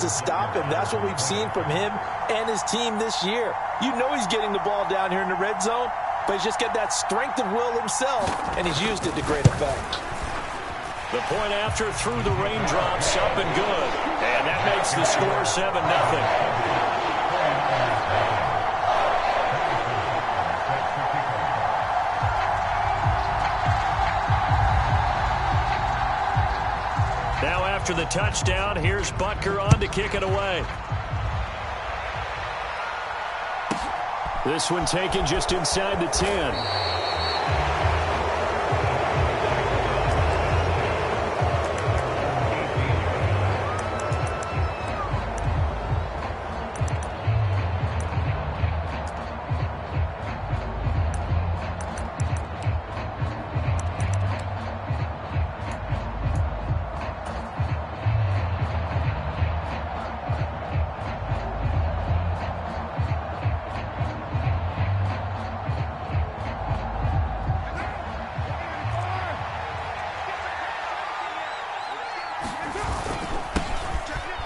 to stop him. That's what we've seen from him and his team this year. You know he's getting the ball down here in the red zone, but he's just got that strength of will himself, and he's used it to great effect. The point after through the raindrops, up and good. And that makes the score 7-0. Now after the touchdown, here's Butker on to kick it away. This one taken just inside the 10.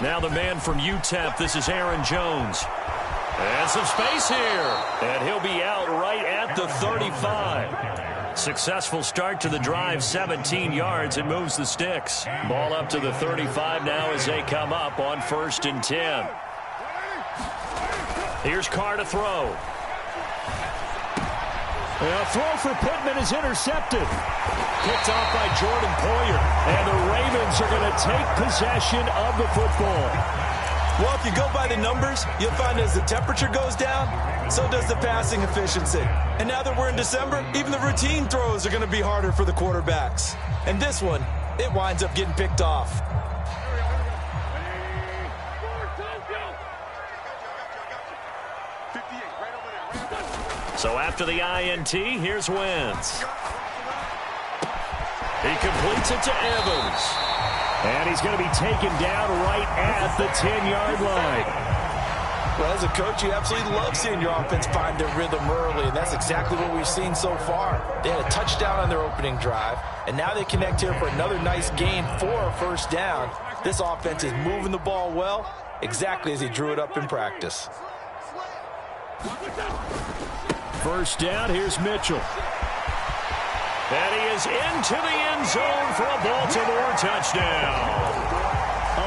Now the man from UTEP, this is Aaron Jones. And some space here. And he'll be out right at the 35. Successful start to the drive, 17 yards, and moves the sticks. Ball up to the 35 now as they come up on 1st and 10. Here's Carr to throw. A throw for Pittman is intercepted. Picked off by Jordan Poyer. And the Ravens are going to take possession of the football. Well, if you go by the numbers, you'll find as the temperature goes down, so does the passing efficiency. And now that we're in December, even the routine throws are going to be harder for the quarterbacks. And this one, it winds up getting picked off. So after the INT, here's Wentz. He completes it to Evans. And he's going to be taken down right at the 10-yard line. Well, as a coach, you absolutely love seeing your offense find their rhythm early, and that's exactly what we've seen so far. They had a touchdown on their opening drive, and now they connect here for another nice gain for a 1st down. This offense is moving the ball well, exactly as he drew it up in practice. 1st down, here's Mitchell. And he is into the end zone for a Baltimore touchdown.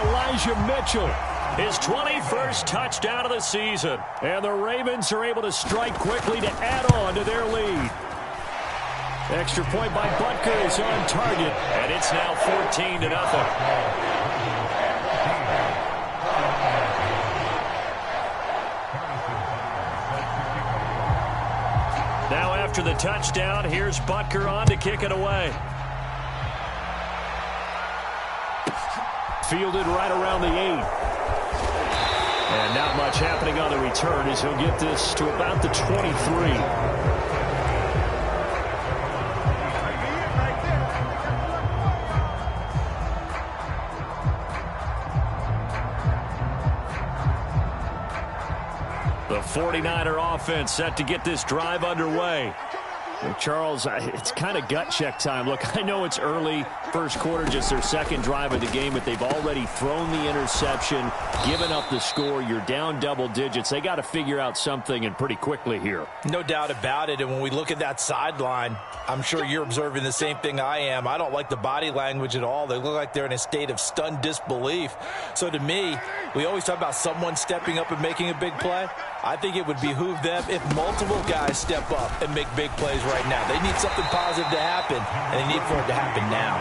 Elijah Mitchell, his 21st touchdown of the season. And the Ravens are able to strike quickly to add on to their lead. Extra point by Butker is on target. And it's now 14-0. Now after the touchdown, here's Butker on to kick it away. Fielded right around the 8. And not much happening on the return as he'll get this to about the 23. The 49er offense set to get this drive underway. Well, Charles, it's kind of gut check time. Look, I know it's early, 1st quarter, just their 2nd drive of the game, but they've already thrown the interception, given up the score. You're down double digits. They got to figure out something, and pretty quickly here. No doubt about it, and when we look at that sideline, I'm sure you're observing the same thing I am. I don't like the body language at all. They look like they're in a state of stunned disbelief. So to me, we always talk about someone stepping up and making a big play. I think it would behoove them if multiple guys step up and make big plays right now. They need something positive to happen, and they need for it to happen now.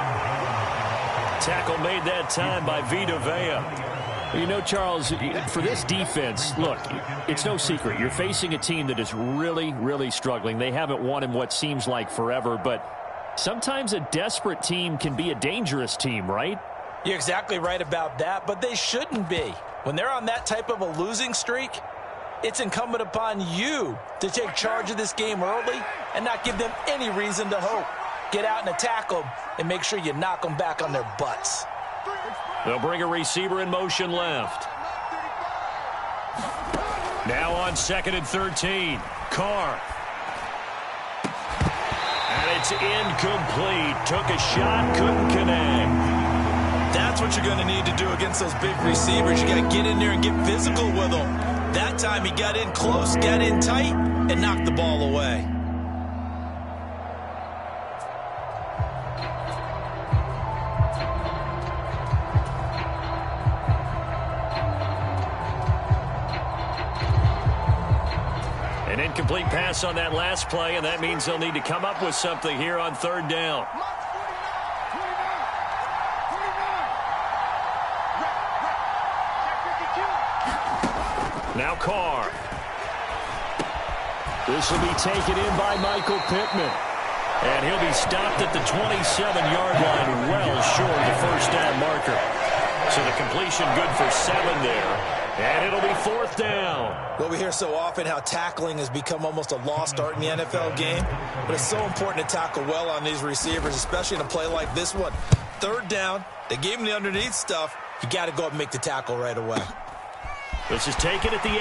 Tackle made that time by Vita Vea. You know, Charles, for this defense, look, it's no secret. You're facing a team that is really, really struggling. They haven't won in what seems like forever, but sometimes a desperate team can be a dangerous team, right? You're exactly right about that, but they shouldn't be. When they're on that type of a losing streak, it's incumbent upon you to take charge of this game early and not give them any reason to hope. Get out and attack them and make sure you knock them back on their butts. They'll bring a receiver in motion left. Now on 2nd and 13. Carr. And it's incomplete. Took a shot, couldn't connect. That's what you're going to need to do against those big receivers. You got to get in there and get physical with them. That time he got in close, got in tight, and knocked the ball away. An incomplete pass on that last play, and that means they'll need to come up with something here on third down. Now Carr. This will be taken in by Michael Pittman. And he'll be stopped at the 27-yard line, well short of the first down marker. So the completion good for 7 there. And it'll be fourth down. Well, we hear so often how tackling has become almost a lost art in the NFL game. But it's so important to tackle well on these receivers, especially in a play like this one. Third down, they gave him the underneath stuff. You got to go up and make the tackle right away. This is taken at the 18.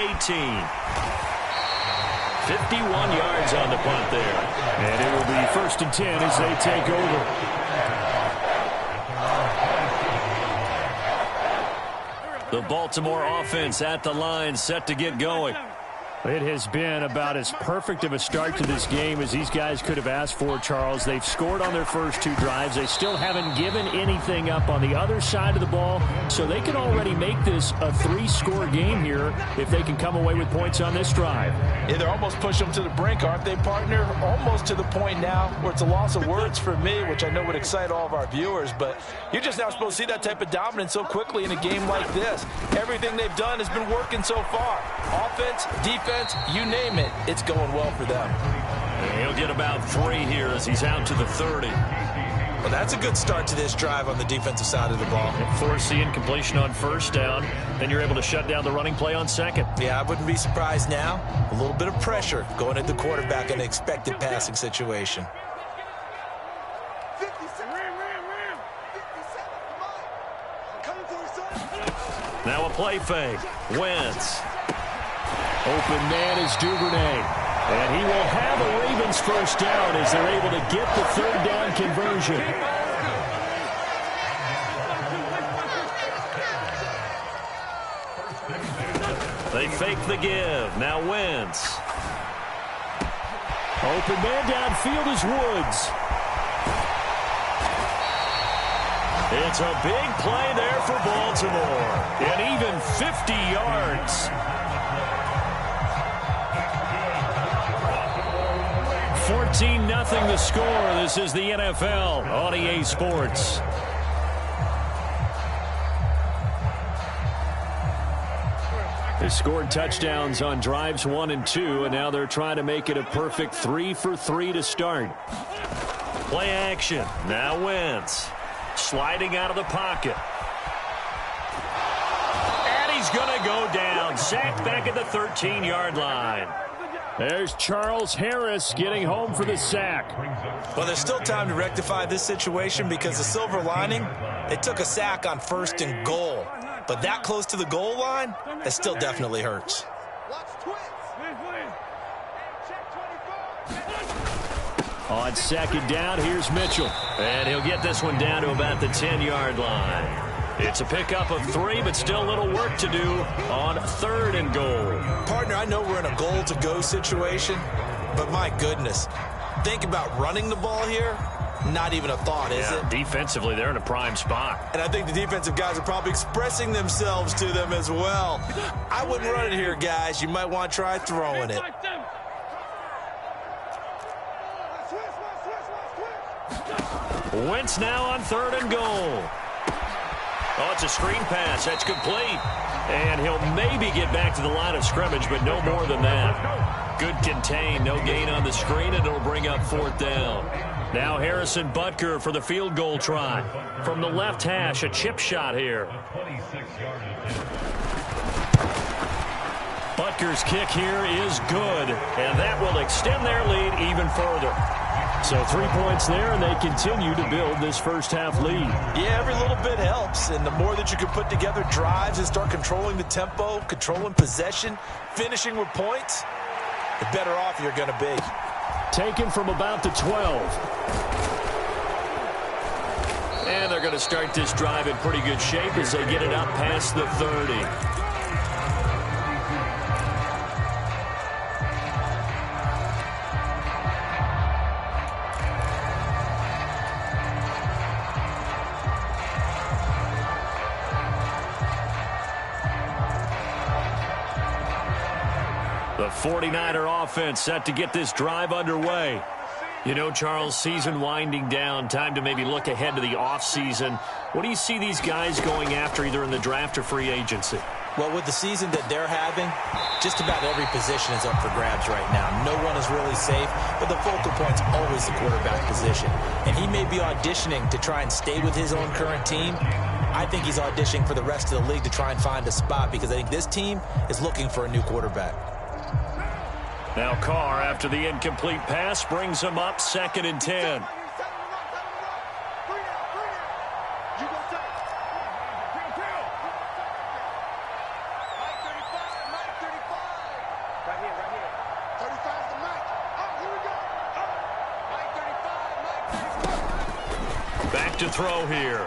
51 yards on the punt there. And it will be first and 10 as they take over. The Baltimore offense at the line, set to get going. It has been about as perfect of a start to this game as these guys could have asked for, Charles. They've scored on their first 2 drives. They still haven't given anything up on the other side of the ball, so they can already make this a 3-score game here if they can come away with points on this drive. Yeah, they're almost pushing them to the brink, aren't they, partner? Almost to the point now where it's a loss of words for me, which I know would excite all of our viewers, but you're just now supposed to see that type of dominance so quickly in a game like this. Everything they've done has been working so far. Offense, defense, you name it, it's going well for them. And he'll get about 3 here as he's out to the 30. Well, that's a good start to this drive on the defensive side of the ball. Force the incompletion on first down, then you're able to shut down the running play on second. Yeah, I wouldn't be surprised now. A little bit of pressure going at the quarterback in an expected passing situation. Now a play fake. Wentz. Open man is Duvernay. And he will have a Ravens first down as they're able to get the third down conversion. They fake the give. Now Wentz. Open man downfield is Woods. It's a big play there for Baltimore. And even 50 yards. 14-0 the score. This is the NFL on EA Sports. They scored touchdowns on drives 1 and 2, and now they're trying to make it a perfect 3 for 3 to start. Play action. Now Wentz. Sliding out of the pocket. And he's going to go down. Sacked back at the 13-yard line. There's Charles Harris getting home for the sack. Well, there's still time to rectify this situation because the silver lining, they took a sack on 1st and goal. But that close to the goal line, that still definitely hurts. On second down, here's Mitchell. And he'll get this one down to about the 10-yard line. It's a pickup of 3, but still a little work to do on 3rd and goal. Partner, I know we're in a goal-to-go situation, but my goodness, think about running the ball here. Not even a thought, is it? Defensively, they're in a prime spot. And I think the defensive guys are probably expressing themselves to them as well. I wouldn't run it here, guys. You might want to try throwing it. Wentz now on 3rd and goal. Oh, it's a screen pass. That's complete. And he'll maybe get back to the line of scrimmage, but no more than that. Good contain. No gain on the screen, and it'll bring up 4th down. Now Harrison Butker for the field goal try. From the left hash, a chip shot here. Butker's kick here is good, and that will extend their lead even further. So 3 points there, and they continue to build this first half lead. Yeah, every little bit helps, and the more that you can put together drives and start controlling the tempo, controlling possession, finishing with points, the better off you're going to be. Taken from about the 12. And they're going to start this drive in pretty good shape as they get it up past the 30. The 49er offense set to get this drive underway. You know, Charles, season winding down, time to maybe look ahead to the offseason. What do you see these guys going after either in the draft or free agency? Well, with the season that they're having, just about every position is up for grabs right now. No one is really safe, but the focal point's always the quarterback position. And he may be auditioning to try and stay with his own current team. I think he's auditioning for the rest of the league to try and find a spot because I think this team is looking for a new quarterback. Now Carr, after the incomplete pass, brings him up 2nd and 10. Back to throw here.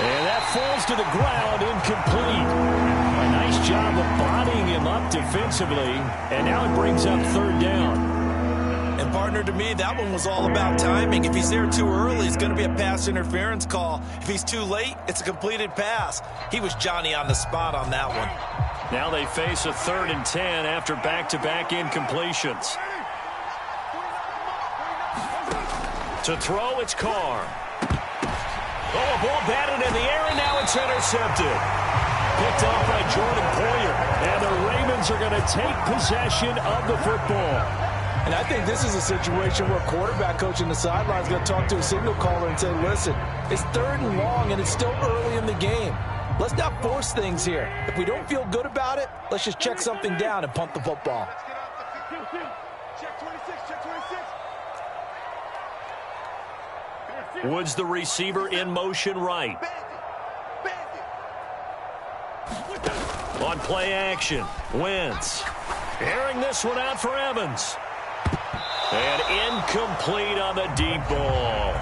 And that falls to the ground, incomplete. A nice job of bodying him up defensively, and now it brings up 3rd down. And, partner, to me, that one was all about timing. If he's there too early, it's going to be a pass interference call. If he's too late, it's a completed pass. He was Johnny on the spot on that one. Now they face a 3rd and 10 after back-to-back incompletions. To throw, it's Carr. Oh, a ball batted in the air, and now it's intercepted. Picked off by Jordan Poyer. And the Ravens are going to take possession of the football. And I think this is a situation where quarterback coach in the sideline is going to talk to a signal caller and say, listen, it's 3rd and long, and it's still early in the game. Let's not force things here. If we don't feel good about it, let's just check something down and punt the football. Woods, the receiver, in motion right. On play action, Wentz. Airing this one out for Evans. And incomplete on the deep ball.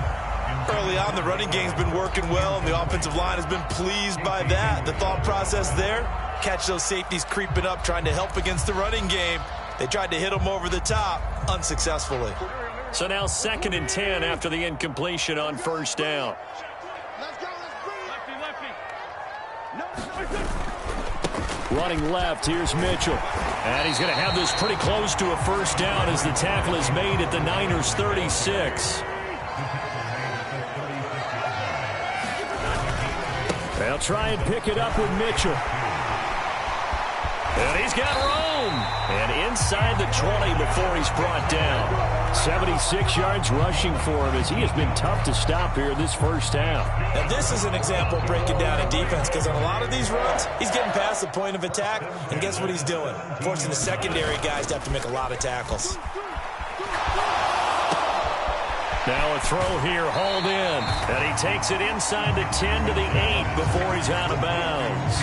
Early on, the running game's been working well, and the offensive line has been pleased by that. The thought process there, catch those safeties creeping up, trying to help against the running game. They tried to hit them over the top, unsuccessfully. So now 2nd and 10 after the incompletion on 1st down. Running left, here's Mitchell. And he's going to have this pretty close to a 1st down as the tackle is made at the Niners' 36. They'll try and pick it up with Mitchell. And he's got room. And inside the 20 before he's brought down. 76 yards rushing for him as he has been tough to stop here this 1st half. And this is an example of breaking down a defense because on a lot of these runs, he's getting past the point of attack, and guess what he's doing? Forcing the secondary guys to have to make a lot of tackles. Now a throw here, hauled in. And he takes it inside the 10 to the 8 before he's out of bounds.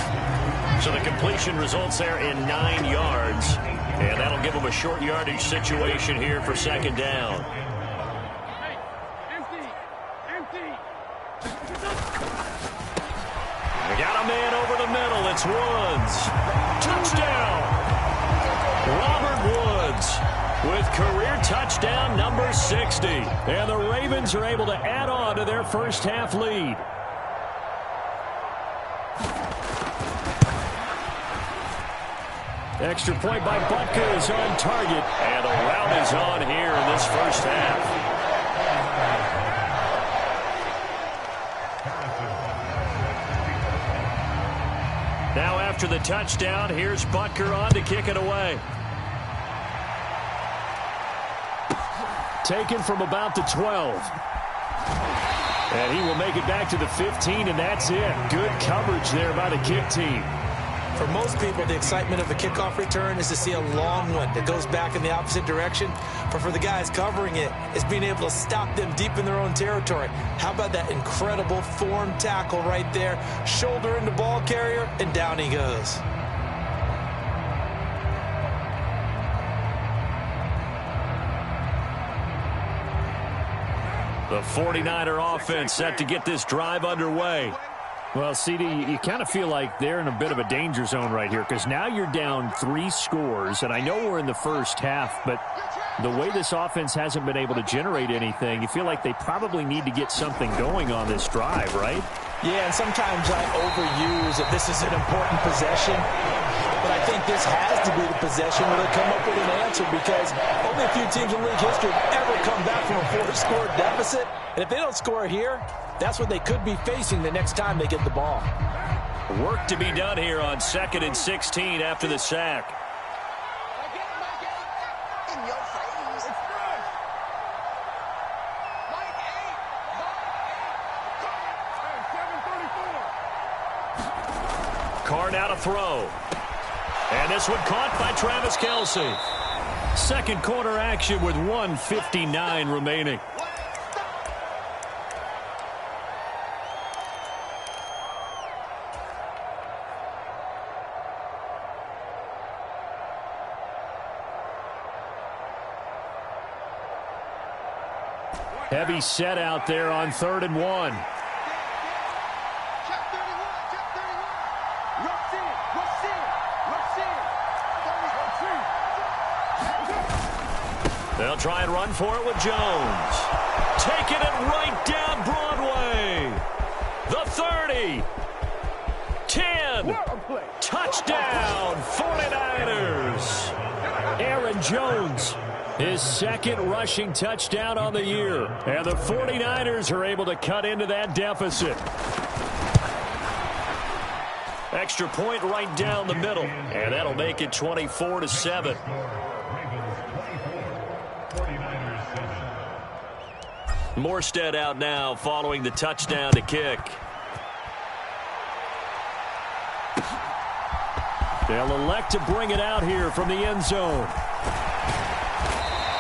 So the completion results there in 9 yards. And that'll give him a short yardage situation here for 2nd down. We got a man over the middle. It's Woods. Touchdown. Robert Woods with career touchdown number 60. And the Ravens are able to add on to their 1st half lead. Extra point by Butker is on target. And a rout is on here in this 1st half. Now after the touchdown, here's Butker on to kick it away. Taken from about the 12. And he will make it back to the 15, and that's it. Good coverage there by the kick team. For most people, the excitement of a kickoff return is to see a long one that goes back in the opposite direction. But for the guys covering it, it's being able to stop them deep in their own territory. How about that incredible form tackle right there? Shoulder in the ball carrier, and down he goes. The 49er offense set to get this drive underway. Well, CD, you kind of feel like they're in a bit of a danger zone right here because now you're down 3 scores, and I know we're in the first half, but the way this offense hasn't been able to generate anything, you feel like they probably need to get something going on this drive, right? Yeah, and sometimes I overuse that this is an important possession, but I think this has to be the possession where they come up with an answer because only a few teams in league history have ever come back from a 4-score deficit, and if they don't score here, that's what they could be facing the next time they get the ball. Work to be done here on 2nd and 16 after the sack. Carr now to throw. And this one caught by Travis Kelce. Second quarter action with 1:59 remaining. Heavy set out there on 3rd and 1. They'll try and run for it with Jones. Taking it right down Broadway. The 30. 10. Touchdown, 49ers. Aaron Jones, his 2nd rushing touchdown on the year. And the 49ers are able to cut into that deficit. Extra point right down the middle. And that'll make it 24-7. Morstead out now following the touchdown to kick. They'll elect to bring it out here from the end zone.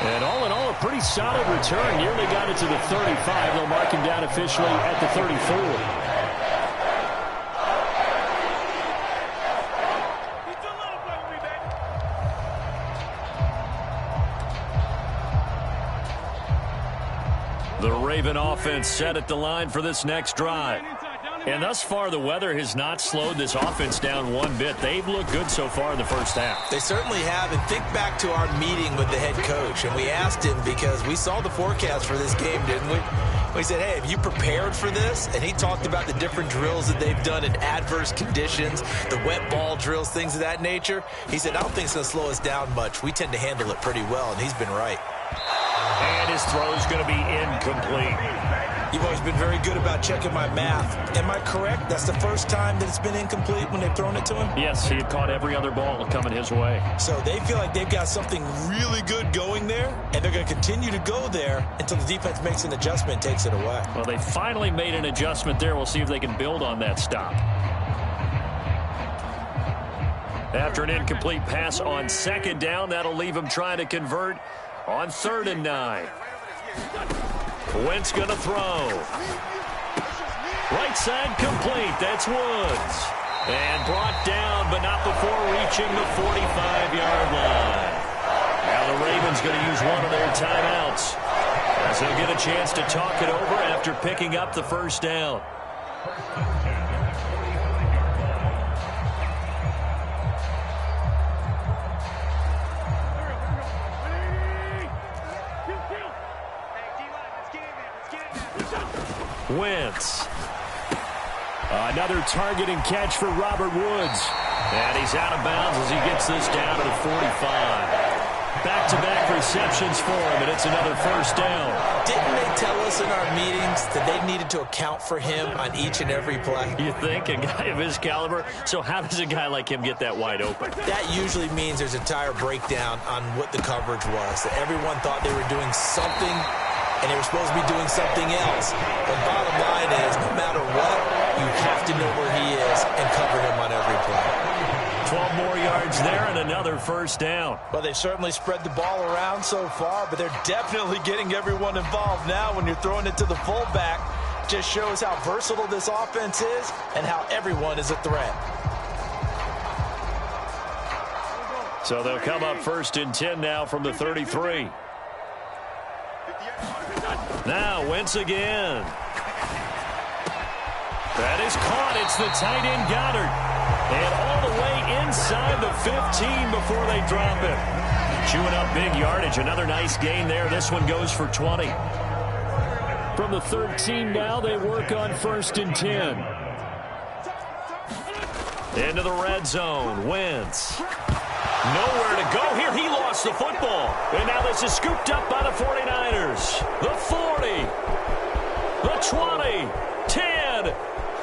And all in all, a pretty solid return. Nearly got it to the 35. They'll mark him down officially at the 34. The Raven offense set at the line for this next drive. And thus far, the weather has not slowed this offense down one bit. They've looked good so far in the first half. They certainly have. And think back to our meeting with the head coach. And we asked him because we saw the forecast for this game, didn't we? We said, hey, have you prepared for this? And he talked about the different drills that they've done in adverse conditions, the wet ball drills, things of that nature. He said, I don't think it's going to slow us down much. We tend to handle it pretty well, and he's been right. And his throw is going to be incomplete. You've always been very good about checking my math. Am I correct? That's the first time that it's been incomplete when they've thrown it to him? Yes, he had caught every other ball coming his way. So they feel like they've got something really good going there, and they're going to continue to go there until the defense makes an adjustment and takes it away. Well, they finally made an adjustment there. We'll see if they can build on that stop. After an incomplete pass on 2nd down, that'll leave him trying to convert on 3rd and 9. Wentz going to throw. Right side complete. That's Woods. And brought down, but not before reaching the 45-yard line. Now the Ravens going to use one of their timeouts, as they'll get a chance to talk it over after picking up the first down. Wentz. Another target and catch for Robert Woods. And he's out of bounds as he gets this down to the 45. Back-to-back receptions for him, and it's another first down. Didn't they tell us in our meetings that they needed to account for him on each and every play? You think? A guy of his caliber? So how does a guy like him get that wide open? That usually means there's an entire breakdown on what the coverage was. That everyone thought they were doing something, and they were supposed to be doing something else. The bottom line is, no matter what, you have to know where he is and cover him on every play. 12 more yards there and another first down. Well, they certainly spread the ball around so far, but they're definitely getting everyone involved now when you're throwing it to the fullback. Just shows how versatile this offense is and how everyone is a threat. So they'll come up 1st and 10 now from the 33. Now Wentz again. That is caught. It's the tight end Goddard. And all the way inside the 15 before they drop it. Chewing up big yardage. Another nice gain there. This one goes for 20. From the 13 now, they work on 1st and 10. Into the red zone. Wentz. Nowhere to go here. He lost the football. And now this is scooped up by the 49ers. The 40. The 20. 10.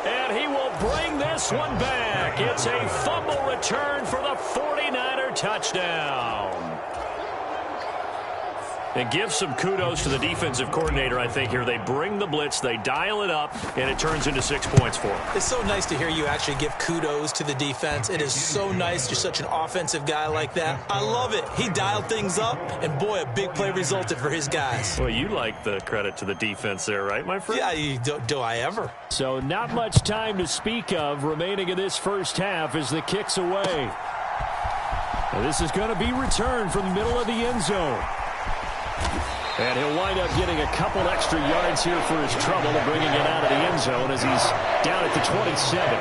And he will bring this one back. It's a fumble return for the 49er touchdown. And give some kudos to the defensive coordinator, I think, here. They bring the blitz, they dial it up, and it turns into 6 points for them. It's so nice to hear you actually give kudos to the defense. It is so nice. You're such an offensive guy like that. I love it. He dialed things up, and boy, a big play resulted for his guys. Well, you like the credit to the defense there, right, my friend? Yeah, do I ever? So not much time to speak of remaining in this first half as the kick's away. And this is going to be returned from the middle of the end zone. And he'll wind up getting a couple extra yards here for his trouble and bringing it out of the end zone as he's down at the 27.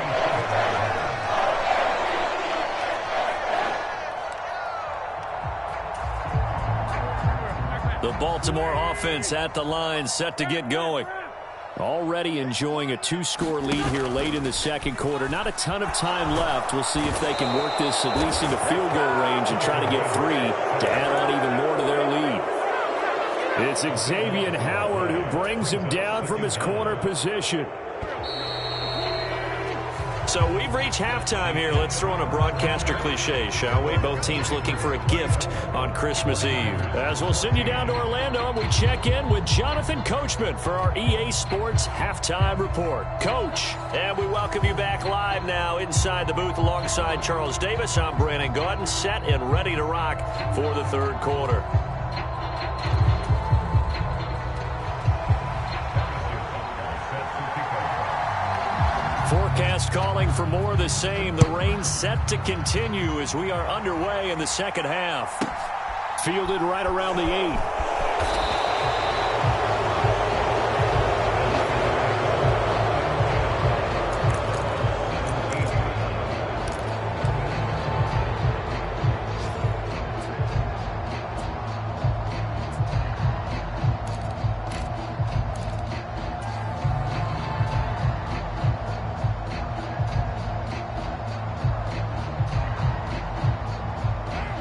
The Baltimore offense at the line, set to get going. Already enjoying a 2-score lead here late in the second quarter. Not a ton of time left. We'll see if they can work this at least into field goal range and try to get 3 to add on even more to their lead. It's Xavier Howard who brings him down from his corner position. So we've reached halftime here. Let's throw in a broadcaster cliche, shall we? Both teams looking for a gift on Christmas Eve. As we'll send you down to Orlando, and we check in with Jonathan Coachman for our EA Sports Halftime Report. Coach. And we welcome you back live now inside the booth alongside Charles Davis. I'm Brandon Gaudin, set and ready to rock for the third quarter. Forecast calling for more of the same. The rain set to continue as we are underway in the second half. Fielded right around the 8.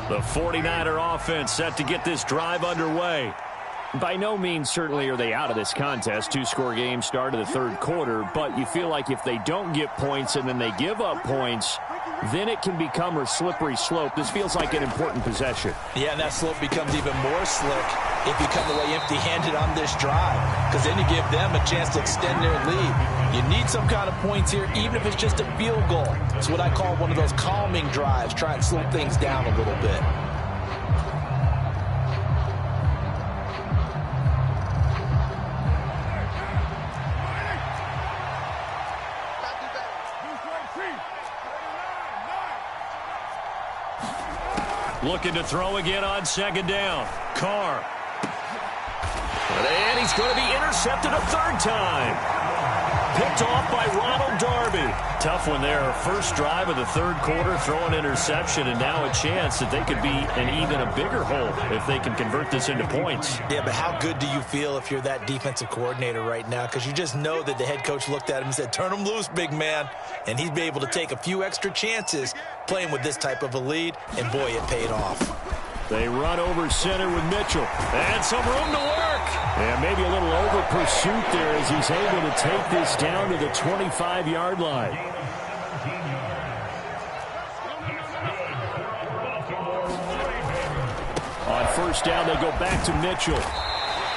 The 49er offense set to get this drive underway. By no means certainly are they out of this contest. 2-score game start of the third quarter, but you feel like if they don't get points and then they give up points, then it can become a slippery slope. This feels like an important possession. Yeah, and that slope becomes even more slick if you come away empty-handed on this drive, because then you give them a chance to extend their lead. You need some kind of points here, even if it's just a field goal. It's what I call one of those calming drives. Try and slow things down a little bit. Looking to throw again on second down. Carr. And he's going to be intercepted a third time. Picked off by Ronald Darby. Tough one there. First drive of the third quarter, throw an interception, and now a chance that they could be in even a bigger hole if they can convert this into points. Yeah, but how good do you feel if you're that defensive coordinator right now? Because you just know that the head coach looked at him and said, turn him loose, big man. And he'd be able to take a few extra chances playing with this type of a lead, and boy, it paid off. They run over center with Mitchell. And some room to work. And maybe a little over pursuit there as he's able to take this down to the 25-yard line. On first down, they go back to Mitchell.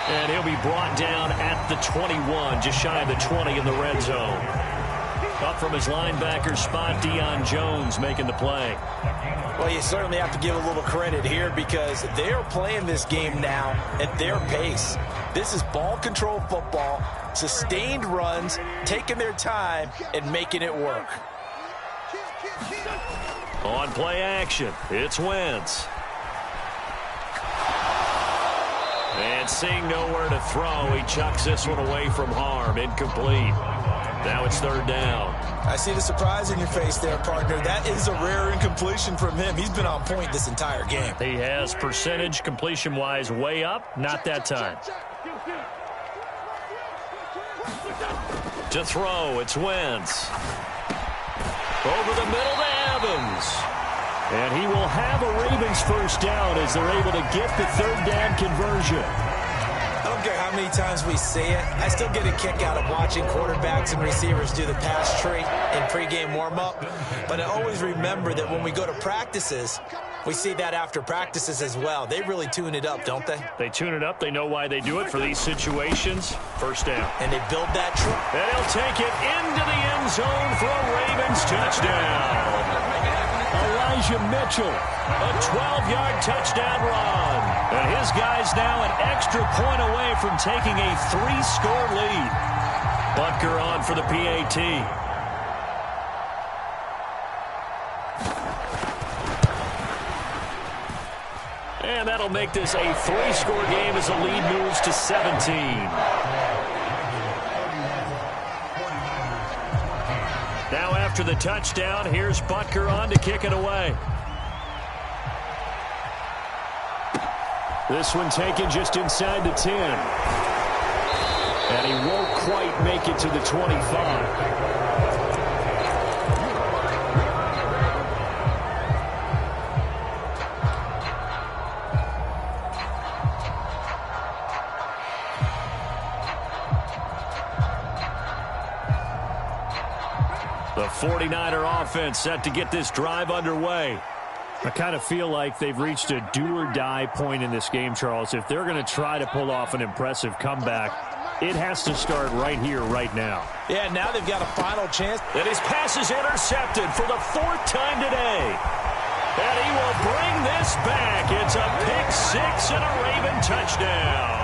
And he'll be brought down at the 21, just shy of the 20 in the red zone. Up from his linebacker spot, Deion Jones making the play. Well, you certainly have to give a little credit here because they're playing this game now at their pace. This is ball control football, sustained runs, taking their time, and making it work. On play action, it's Wentz. And seeing nowhere to throw, he chucks this one away from harm. Incomplete. Now it's third down. I see the surprise in your face there, partner. That is a rare incompletion from him. He's been on point this entire game. He has percentage completion-wise way up. Not that time. To throw, it's Wentz. Over the middle to Evans. And he will have a Ravens first down as they're able to get the third down conversion. I don't care how many times we see it. I still get a kick out of watching quarterbacks and receivers do the pass tree in pregame warm-up. But I always remember that when we go to practices, we see that after practices as well. They really tune it up, don't they? They tune it up. They know why they do it for these situations. First down. And they build that tree. And he'll take it into the end zone for a Ravens touchdown. Elijah Mitchell, a 12-yard touchdown run. And his guys now an extra point away from taking a 3-score lead. Butker on for the PAT. And that'll make this a 3-score game as the lead moves to 17. Now after the touchdown, here's Butker on to kick it away. This one taken just inside the 10. And he won't quite make it to the 25. The 49er offense set to get this drive underway. I kind of feel like they've reached a do-or-die point in this game, Charles. If they're going to try to pull off an impressive comeback, it has to start right here, right now. Yeah, now they've got a final chance. And his pass is intercepted for the 4th time today. And he will bring this back. It's a pick-6 and a Raven touchdown.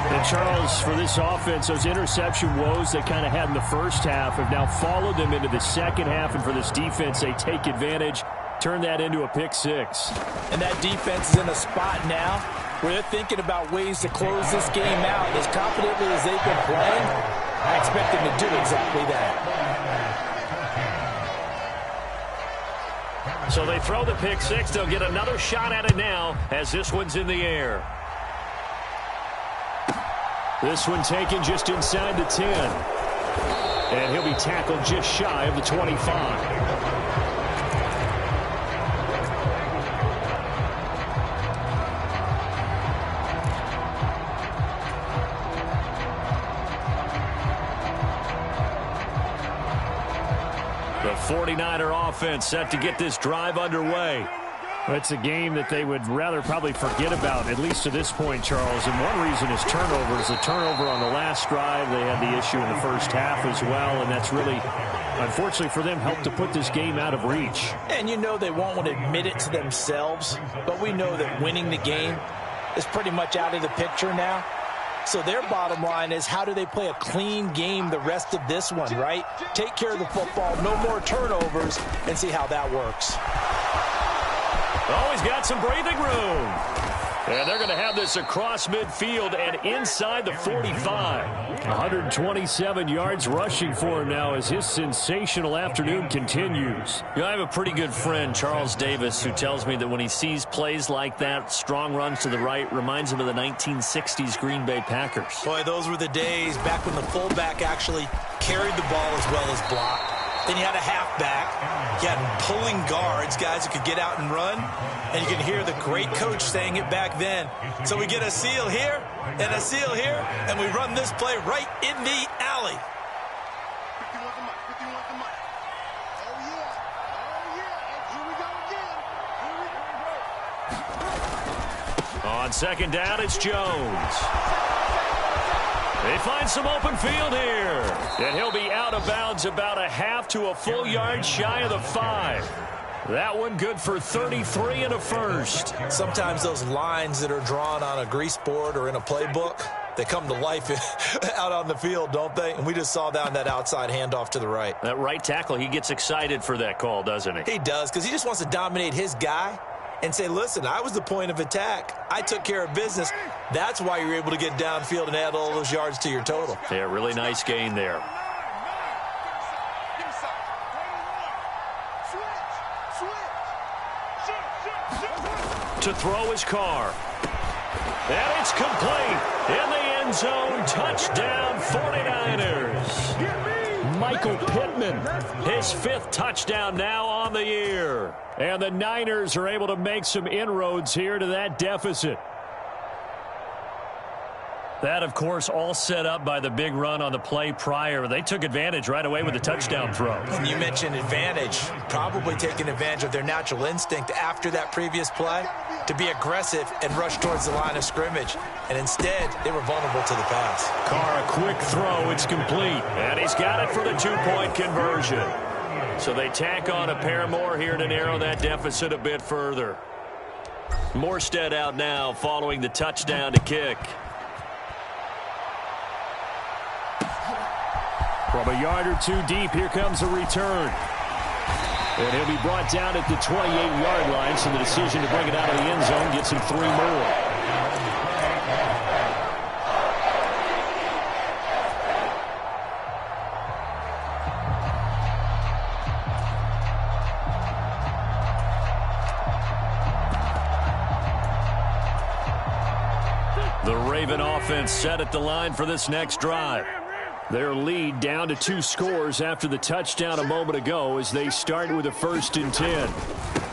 And Charles, for this offense, those interception woes they kind of had in the first half have now followed them into the second half. And for this defense, they take advantage, turn that into a pick-6. And that defense is in a spot now where they're thinking about ways to close this game out. As confidently as they've been playing, I expect them to do exactly that. So they throw the pick-6. They'll get another shot at it now as this one's in the air. This one taken just inside the 10. And he'll be tackled just shy of the 25. The 49er offense set to get this drive underway. It's a game that they would rather probably forget about, at least to this point, Charles. And one reason is turnovers. The turnover on the last drive, they had the issue in the first half as well, and that's really, unfortunately for them, helped to put this game out of reach. And you know they won't want to admit it to themselves, but we know that winning the game is pretty much out of the picture now. So their bottom line is, how do they play a clean game the rest of this one, right? Take care of the football, no more turnovers, and see how that works. Oh, he's got some breathing room. And they're going to have this across midfield and inside the 45. 127 yards rushing for him now as his sensational afternoon continues. You know, I have a pretty good friend, Charles Davis, who tells me that when he sees plays like that, strong runs to the right, reminds him of the 1960s Green Bay Packers. Boy, those were the days back when the fullback actually carried the ball as well as blocked. Then you had a halfback. You had pulling guards, guys who could get out and run. And you can hear the great coach saying it back then. So we get a seal here and a seal here, and we run this play right in the alley. On second down, it's Jones. They find some open field here. And he'll be out of bounds about a half to a full yard shy of the 5. That one good for 33 and a first. Sometimes those lines that are drawn on a grease board or in a playbook, they come to life out on the field, don't they? And we just saw down that outside handoff to the right. That right tackle, he gets excited for that call, doesn't he? He does, because he just wants to dominate his guy. and say, listen, I was the point of attack. I took care of business. That's why you're able to get downfield and add all those yards to your total. Yeah, really nice gain there. To throw his car. And it's complete. In the end zone, touchdown 49ers. Michael Pittman, his 5th touchdown now on the year. And the Niners are able to make some inroads here to that deficit. That, of course, all set up by the big run on the play prior. They took advantage right away with the touchdown throw. And you mentioned advantage, probably taking advantage of their natural instinct after that previous play to be aggressive and rush towards the line of scrimmage. And instead, they were vulnerable to the pass. Carr, a quick throw. It's complete. And he's got it for the 2-point conversion. So they tack on a pair more here to narrow that deficit a bit further. Morstead out now following the touchdown to kick. From a yard or two deep, here comes a return. And he'll be brought down at the 28-yard line, so the decision to bring it out of the end zone gets him 3 more. The Raven offense set at the line for this next drive. Their lead down to 2 scores after the touchdown a moment ago as they start with a 1st and 10.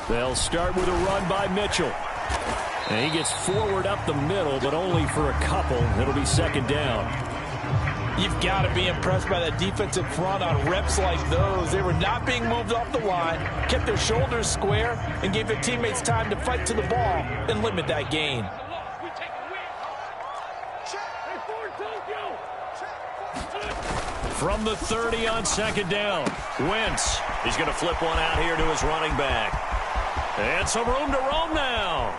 They'll start with a run by Mitchell. And he gets forward up the middle, but only for a couple. It'll be 2nd down. You've got to be impressed by that defensive front on reps like those. They were not being moved off the line, kept their shoulders square, and gave their teammates time to fight to the ball and limit that gain. From the 30 on 2nd down, Wentz. He's going to flip one out here to his running back. And some room to roam now.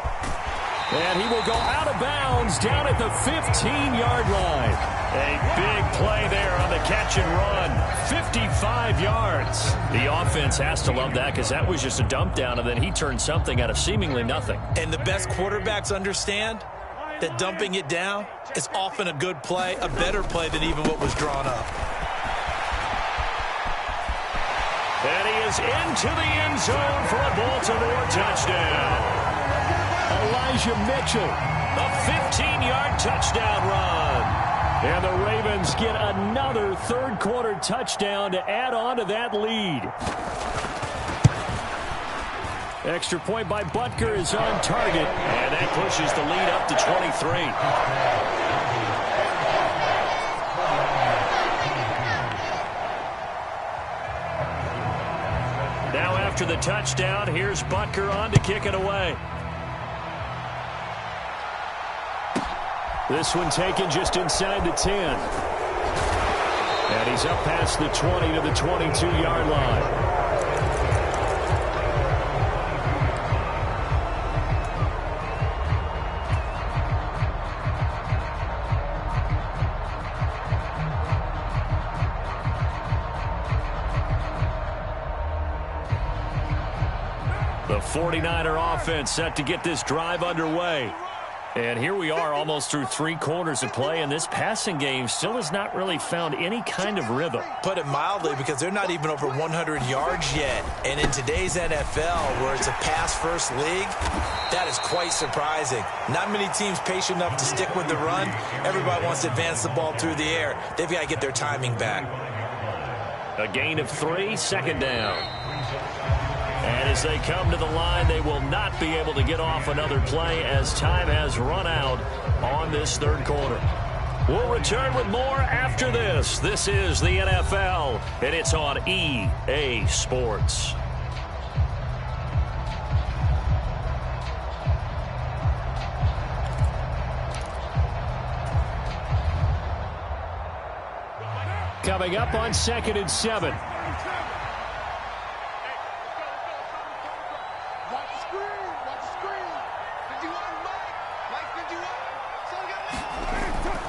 And he will go out of bounds down at the 15-yard line. A big play there on the catch and run. 55 yards. The offense has to love that because that was just a dump down, and then he turned something out of seemingly nothing. And the best quarterbacks understand that dumping it down is often a good play, a better play than even what was drawn up. And he is into the end zone for a Baltimore touchdown. Elijah Mitchell, a 15-yard touchdown run. And the Ravens get another 3rd-quarter touchdown to add on to that lead. Extra point by Butker is on target. And that pushes the lead up to 23. Now after the touchdown, here's Butker on to kick it away. This one taken just inside the 10. And he's up past the 20 to the 22-yard line. The 49er offense set to get this drive underway. And here we are almost through 3 quarters of play, and this passing game still has not really found any kind of rhythm. Put it mildly, because they're not even over 100 yards yet. And in today's NFL, where it's a pass-first league, that is quite surprising. Not many teams patient enough to stick with the run. Everybody wants to advance the ball through the air. They've got to get their timing back. A gain of 3, 2nd down. And as they come to the line, they will not be able to get off another play as time has run out on this 3rd quarter. We'll return with more after this. This is the NFL, and it's on EA Sports. Coming up on 2nd and 7.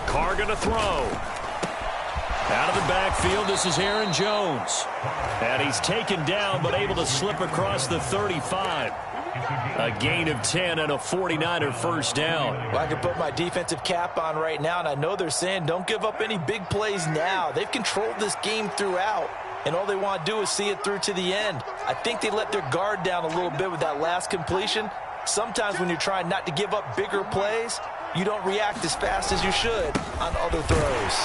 Carr going to throw. Out of the backfield, this is Aaron Jones. And he's taken down, but able to slip across the 35. A gain of 10 and a 49er first down. Well, I can put my defensive cap on right now, and I know they're saying don't give up any big plays now. They've controlled this game throughout, and all they want to do is see it through to the end. I think they let their guard down a little bit with that last completion. Sometimes when you're trying not to give up bigger plays, you don't react as fast as you should on other throws.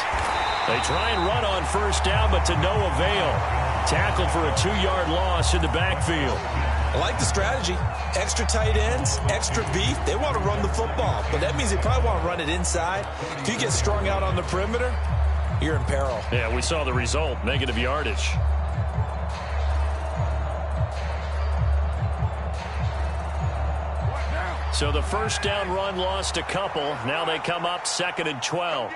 They try and run on first down, but to no avail. Tackled for a 2-yard loss in the backfield. I like the strategy. Extra tight ends, extra beef. They want to run the football, but that means they probably want to run it inside. If you get strung out on the perimeter, you're in peril. Yeah, we saw the result, negative yardage. So the first down run lost a couple. Now they come up 2nd and 12.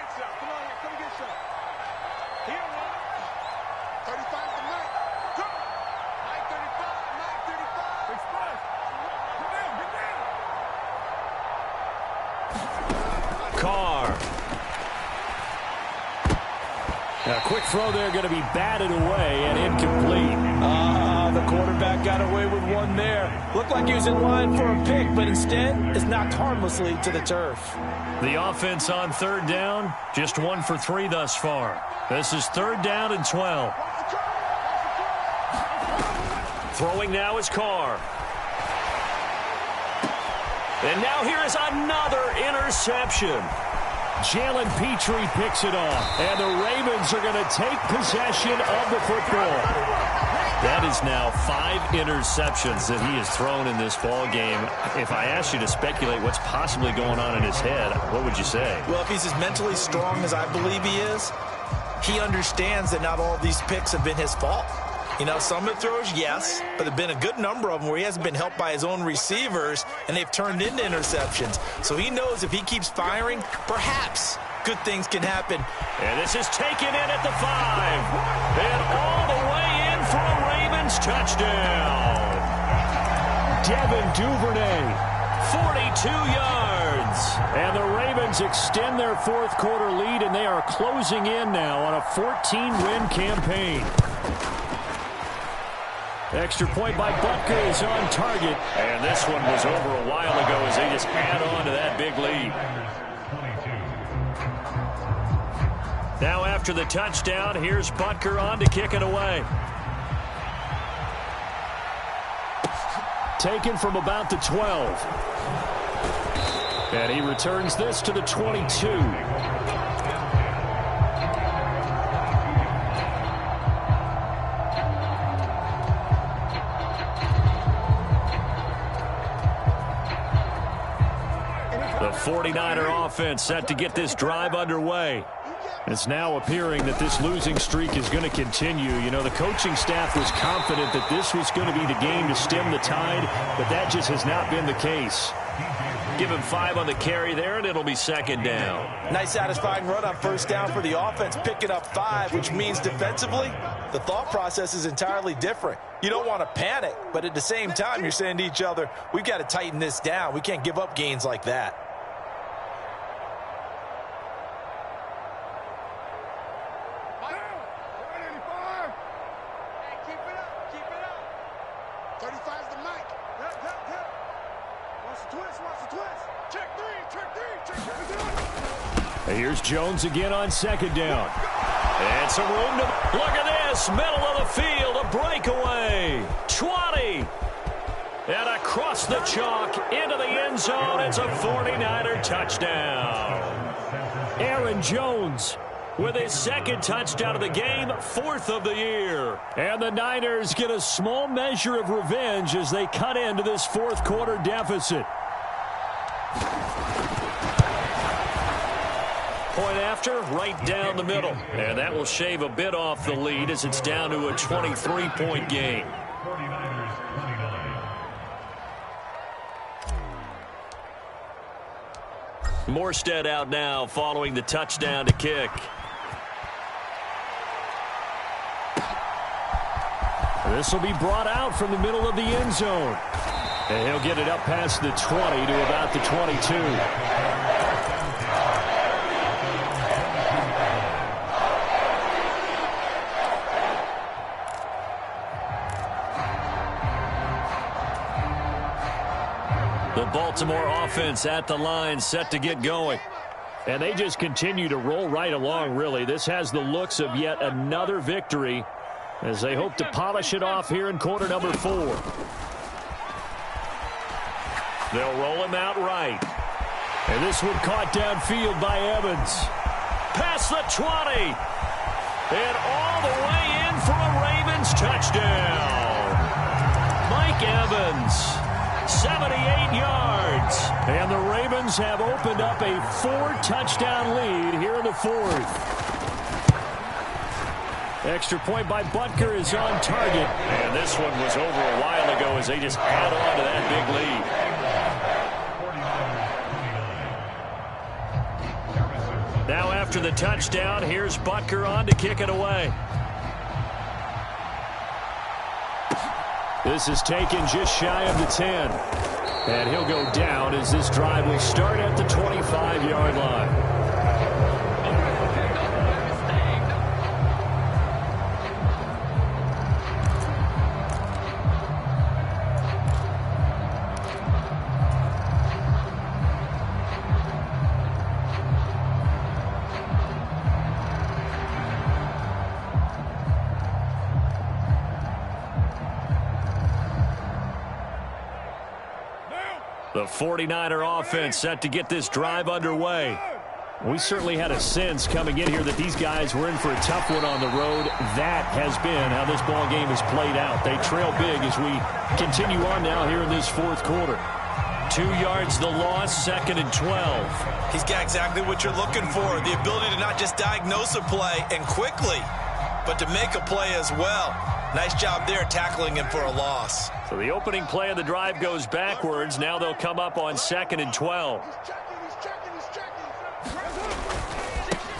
A quick throw there, going to be batted away and incomplete. The quarterback got away with one there. Looked like he was in line for a pick, but instead is knocked harmlessly to the turf. The offense on 3rd down, just 1 for 3 thus far. This is 3rd down and 12. Throwing now is Carr. And now here is another interception. Jalen Petrie picks it off, and the Ravens are going to take possession of the football. That is now 5 interceptions that he has thrown in this ball game. If I asked you to speculate what's possibly going on in his head, what would you say? Well, if he's as mentally strong as I believe he is, he understands that not all of these picks have been his fault. You know, some of the throws, yes, but there have been a good number of them where he hasn't been helped by his own receivers, and they've turned into interceptions. So he knows if he keeps firing, perhaps good things can happen. And this is taken in at the 5. And all the way in for a Ravens touchdown. Devin Duvernay, 42 yards. And the Ravens extend their 4th quarter lead, and they are closing in now on a 14-win campaign. Extra point by Butker is on target. And this one was over a while ago as they just add on to that big lead. Now after the touchdown, here's Butker on to kick it away. Taken from about the 12. And he returns this to the 22. The 49er offense set to get this drive underway. It's now appearing that this losing streak is going to continue. You know, the coaching staff was confident that this was going to be the game to stem the tide, but that just has not been the case. Give him 5 on the carry there, and it'll be 2nd down. Nice satisfying run on first down for the offense, picking up 5, which means defensively, the thought process is entirely different. You don't want to panic, but at the same time, you're saying to each other, we've got to tighten this down. We can't give up gains like that. Here's Jones again on 2nd down. And some room to... Look at this. Middle of the field. A breakaway. 20. And across the chalk into the end zone. It's a 49er touchdown. Aaron Jones with his 2nd touchdown of the game, 4th of the year. And the Niners get a small measure of revenge as they cut into this 4th quarter deficit. Point after, right down the middle. And that will shave a bit off the lead as it's down to a 23-point game. Morstead out now following the touchdown to kick. This will be brought out from the middle of the end zone. And he'll get it up past the 20 to about the 22. The Baltimore offense at the line, set to get going. And they just continue to roll right along, really. This has the looks of yet another victory as they hope to polish it off here in quarter number 4. They'll roll him out right. And this one caught downfield by Evans. Past the 20. And all the way in for a Ravens touchdown. Mike Evans, 78 yards. And the Ravens have opened up a 4-touchdown lead here in the 4th. Extra point by Butker is on target. And this one was over a while ago as they just add on to that big lead. Now after the touchdown, here's Butker on to kick it away. This is taken just shy of the 10. And he'll go down as this drive will start at the 25-yard line. The 49er offense set to get this drive underway. We certainly had a sense coming in here that these guys were in for a tough one on the road. That has been how this ball game has played out. They trail big as we continue on now here in this 4th quarter. 2 yards the loss, 2nd and 12. He's got exactly what you're looking for, the ability to not just diagnose a play and quickly, but to make a play as well. Nice job there tackling him for a loss. So the opening play of the drive goes backwards. Now they'll come up on 2nd and 12.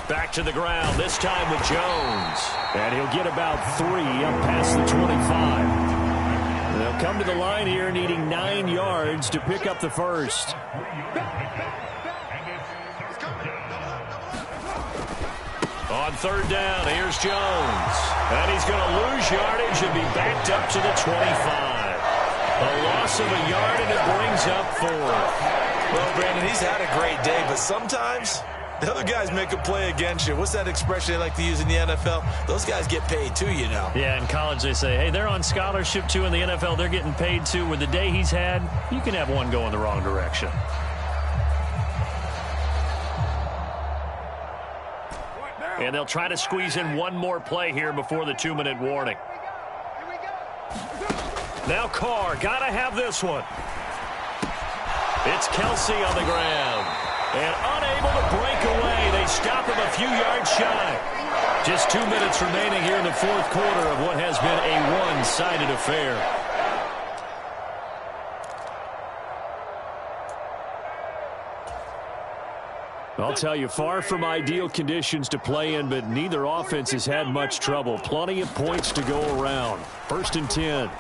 Back to the ground, this time with Jones. And he'll get about 3 up past the 25. They'll come to the line here needing 9 yards to pick up the first. On 3rd down, here's Jones. And he's going to lose yardage and be backed up to the 25. A loss of a yard, and it brings up 4. Well, Brandon, he's had a great day, but sometimes the other guys make a play against you. What's that expression they like to use in the NFL? Those guys get paid too, you know. Yeah, in college they say, hey, they're on scholarship too. In the NFL, they're getting paid too. With the day he's had, you can have one go in the wrong direction. And they'll try to squeeze in one more play here before the 2-minute warning. Now Carr, gotta have this one. It's Kelsey on the ground. And unable to break away. They stop him a few yards shy. Just 2 minutes remaining here in the 4th quarter of what has been a one-sided affair. I'll tell you, far from ideal conditions to play in, but neither offense has had much trouble. Plenty of points to go around. 1st and 10.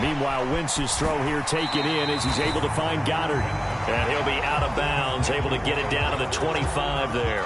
Meanwhile, Wentz's throw here taken in as he's able to find Goddard. And he'll be out of bounds, able to get it down to the 25 there.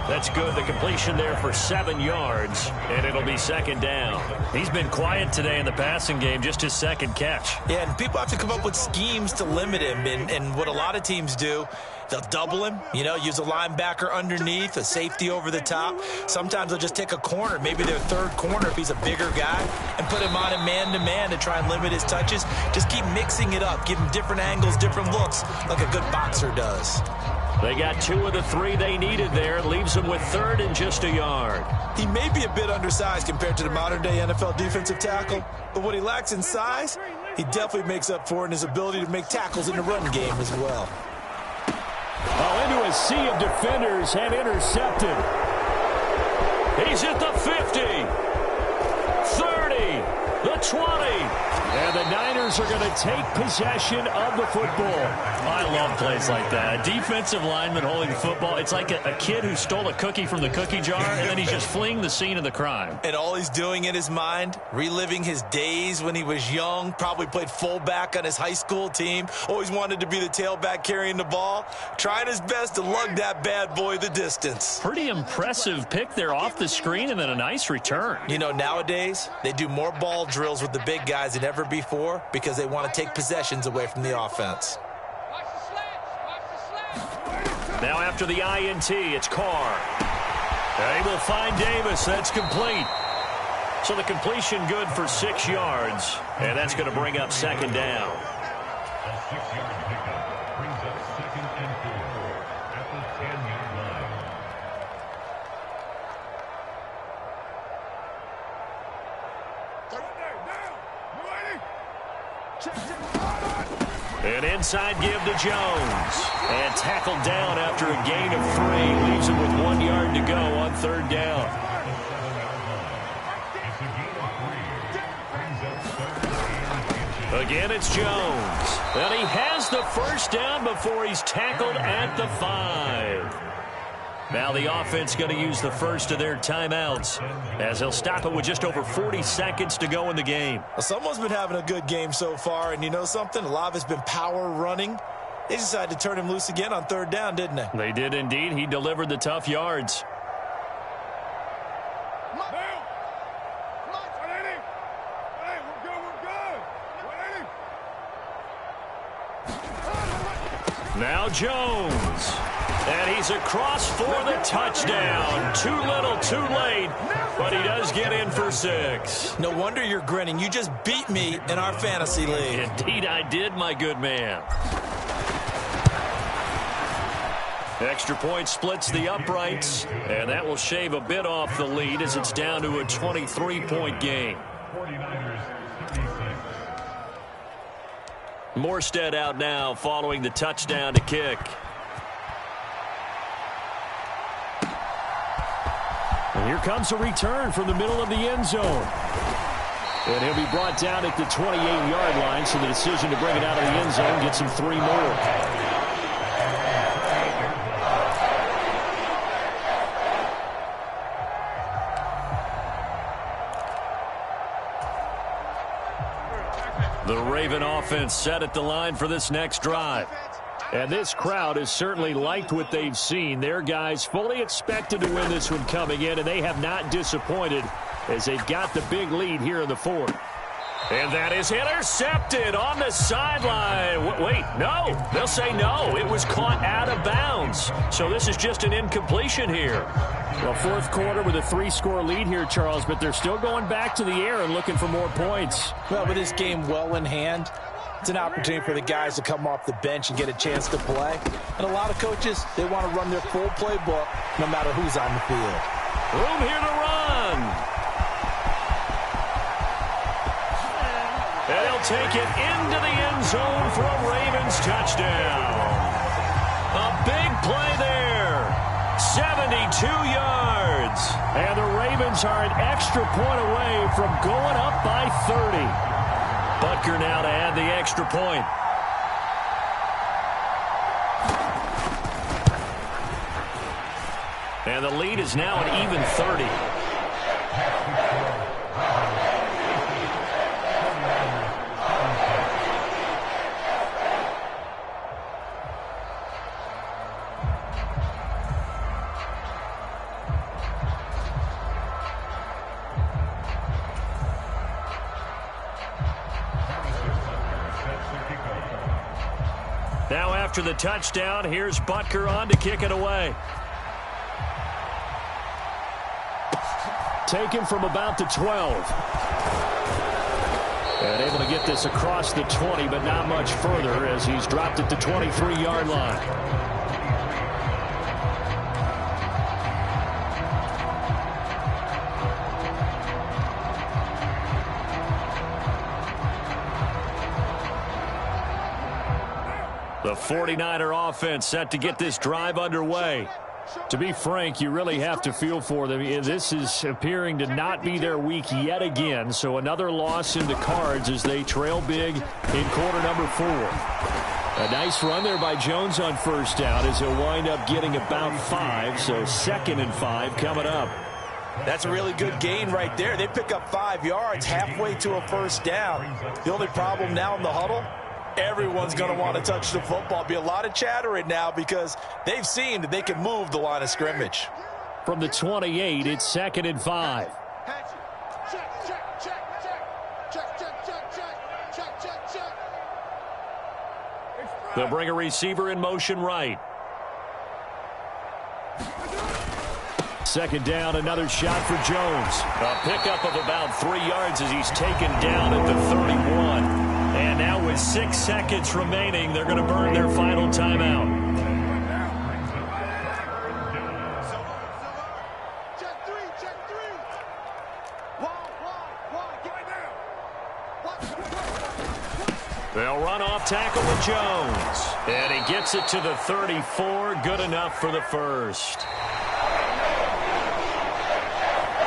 That's good. The completion there for 7 yards, and it'll be 2nd down. He's been quiet today in the passing game, just his 2nd catch. Yeah, and people have to come up with schemes to limit him, and what a lot of teams do, they'll double him, you know, use a linebacker underneath, a safety over the top. Sometimes they'll just take a corner, maybe their 3rd corner if he's a bigger guy, and put him on a man-to-man to try and limit his touches. Just keep mixing it up, give him different angles, different looks, like a good boxer does. They got 2 of the 3 they needed there. It leaves them with 3rd and just a yard. He may be a bit undersized compared to the modern-day NFL defensive tackle, but what he lacks in size, he definitely makes up for in his ability to make tackles in the run game as well. Oh, into a sea of defenders and intercepted. He's at the 50, 30, the 20. And the Niners are going to take possession of the football. I love plays like that. A defensive lineman holding the football. It's like a kid who stole a cookie from the cookie jar, and then he's just fleeing the scene of the crime. And all he's doing in his mind, reliving his days when he was young, probably played fullback on his high school team, always wanted to be the tailback carrying the ball, trying his best to lug that bad boy the distance. Pretty impressive pick there off the screen, and then a nice return. You know, nowadays, they do more ball drills with the big guys than ever before because they want to take possessions away from the offense. Now after the INT, it's Carr. They will find Davis. That's complete. So the completion good for 6 yards, and that's going to bring up second down. A 6-yard pickup brings up 2nd and 4 at the 10-yard line. An inside give to Jones. And tackled down after a gain of 3. Leaves him with 1 yard to go on third down. Again, it's Jones. And he has the first down before he's tackled at the 5. Now the offense going to use the first of their timeouts as he'll stop it with just over 40 seconds to go in the game. Well, someone's been having a good game so far, and you know something? A lot of it's been power running. They decided to turn him loose again on third down, didn't they? They did indeed. He delivered the tough yards. Now Jones. And he's across for the touchdown. Too little, too late. But he does get in for 6. No wonder you're grinning. You just beat me in our fantasy league. Indeed I did, my good man. Extra point splits the uprights. And that will shave a bit off the lead as it's down to a 23-point game. 49ers 36. Morstead out now following the touchdown to kick. And here comes a return from the middle of the end zone. And he'll be brought down at the 28-yard line, so the decision to bring it out of the end zone gets him 3 more. The Raven offense set at the line for this next drive. And this crowd has certainly liked what they've seen. Their guys fully expected to win this one coming in, and they have not disappointed as they've got the big lead here in the 4th. And that is intercepted on the sideline. Wait, no. They'll say no. It was caught out of bounds. So this is just an incompletion here. Well, 4th quarter with a 3-score lead here, Charles, but they're still going back to the air and looking for more points. Well, with this game well in hand, it's an opportunity for the guys to come off the bench and get a chance to play. And a lot of coaches, they want to run their full playbook no matter who's on the field. Room here to run. And he'll take it into the end zone for a Ravens touchdown. A big play there. 72 yards. And the Ravens are an extra point away from going up by 30. Butker now to add the extra point. And the lead is now an even 30. Now after the touchdown, here's Butker on to kick it away. Taken from about the 12. And able to get this across the 20, but not much further as he's dropped at the 23-yard line. The 49er offense set to get this drive underway. To be frank, you really have to feel for them. This is appearing to not be their week yet again. So another loss in the cards as they trail big in quarter number 4. A nice run there by Jones on first down as he'll wind up getting about 5. So 2nd and 5 coming up. That's a really good gain right there. They pick up 5 yards halfway to a first down. The only problem now in the huddle, everyone's going to want to touch the football. Be a lot of chattering now because they've seen that they can move the line of scrimmage. From the 28, it's 2nd and 5. They'll bring a receiver in motion right. Second down, another shot for Jones. A pickup of about 3 yards as he's taken down at the 31. And now with 6 seconds remaining, they're going to burn their final timeout. They'll run off tackle with Jones. And he gets it to the 34. Good enough for the first.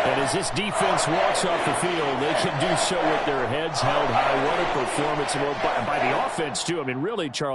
And as this defense walks off the field, they can do so with their heads held high. What a performance by the offense, too. I mean, really, Charles.